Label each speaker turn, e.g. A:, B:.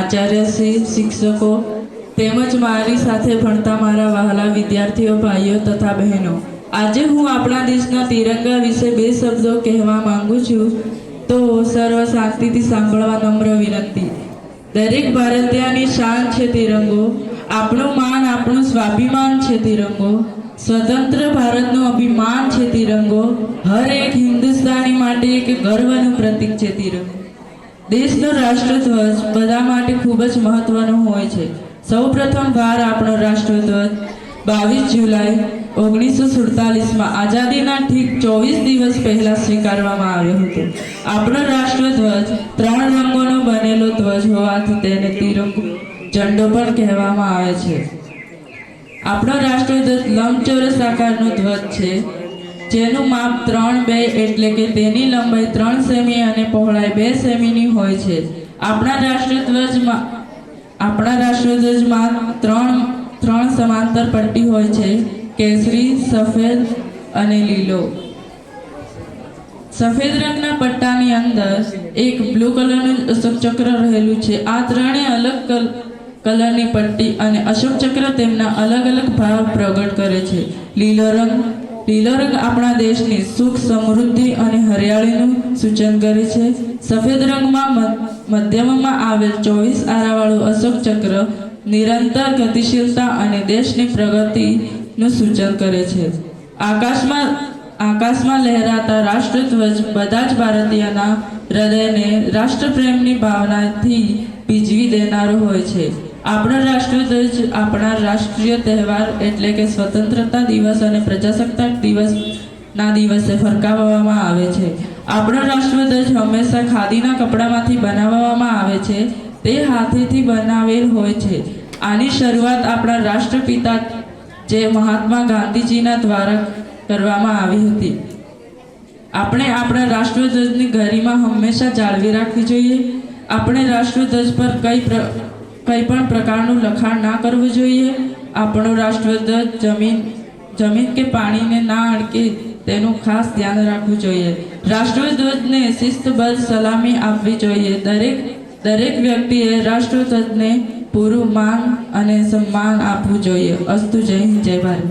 A: આચાર્યશ્રી, શિક્ષકો તેમજ મારી સાથે ભણતા મારા વહાલા વિદ્યાર્થીઓ, ભાઈઓ તથા બહેનો, આજે હું આપણા દેશના તિરંગા વિશે બે શબ્દો કહેવા માંગુ છું. તો સર્વ શાંતિથી સાંભળવા નમ્ર વિનંતી. દરેક ભારતીયની શાન છે તિરંગો, આપણું માન, આપણું સ્વાભિમાન છે તિરંગો, સ્વતંત્ર ભારતનું અભિમાન છે તિરંગો, હર એક હિન્દુસ્તાની માટે એક ગર્વનું પ્રતીક છે તિરંગો. દેશનો રાષ્ટ્રધ્વજ બધા માટે ખૂબ જ મહત્વનો હોય છે. સૌપ્રથમ વાર આપણો રાષ્ટ્રધ્વજ 22 જુલાઈ 1947માં આઝાદીના ઠીક 24 દિવસ પહેલા સ્વીકારવામાં આવ્યો હતો. આપણો રાષ્ટ્રધ્વજ 3 રંગોનો બનેલો ધ્વજ હોવાથી તેને તિરંગો ઝંડો પણ કહેવામાં આવે છે. આપણો રાષ્ટ્રધ્વજ લંબચોરસ આકારનો ધ્વજ છે, જેનું માપ 3/2 એટલે કે તેની લંબાઈ 3 સેમી અને પહોળાઈ 2 સેમીની હોય છે. આપણા રાષ્ટ્રધ્વજમાં ત્રણ સમાંતર પટ્ટી હોય છે: કેસરી, સફેદ અને લીલો. સફેદ રંગના પટ્ટાની અંદર એક બ્લુ કલરનું અશોક ચક્ર રહેલું છે. આ ત્રણેય અલગ કલરની પટ્ટી અને અશોક ચક્ર તેમના અલગ અલગ ભાવ પ્રગટ કરે છે. લીલો રંગ આપણા દેશની સુખ, સમૃદ્ધિ અને હરિયાળીનું સૂચન કરે છે. સફેદ રંગમાં મધ્યમાં આવેલ 24 આરાવાળું અશોક ચક્ર નિરંતર ગતિશીલતા અને દેશની પ્રગતિનું સૂચન કરે છે. આકાશમાં લહેરાતા રાષ્ટ્રધ્વજ બધા જ ભારતીયના હૃદયને રાષ્ટ્રપ્રેમની ભાવનાથી ભીંજવી દેનારો હોય છે. આપણો રાષ્ટ્રધ્વજ આપણા રાષ્ટ્રીય તહેવાર એટલે કે સ્વતંત્રતા દિવસ અને પ્રજાસત્તાક દિવસના દિવસે ફરકાવવામાં આવે છે. આપણો રાષ્ટ્રધ્વજ હંમેશા ખાદીના કપડામાંથી બનાવવામાં આવે છે. તે હાથેથી બનાવેલ હોય છે. આની શરૂઆત આપણા રાષ્ટ્રપિતા જે મહાત્મા ગાંધીજીના દ્વારા કરવામાં આવી હતી. આપણે આપણા રાષ્ટ્રધ્વજની ગરિમા હંમેશા જાળવી રાખવી જોઈએ. આપણે રાષ્ટ્રધ્વજ પર કંઈ પણ પ્રકારનું લખાણ ના કરવું જોઈએ. આપણો રાષ્ટ્રધ્વજ જમીન કે પાણીને ના અડકે તેનું ખાસ ધ્યાન રાખવું જોઈએ. રાષ્ટ્રધ્વજને શિસ્તબદ્ધ સલામી આપવી જોઈએ. દરેક વ્યક્તિએ રાષ્ટ્રધ્વજને પૂરું માન અને સન્માન આપવું જોઈએ. અસ્તુ. જય હિન્દ, જય ભારત.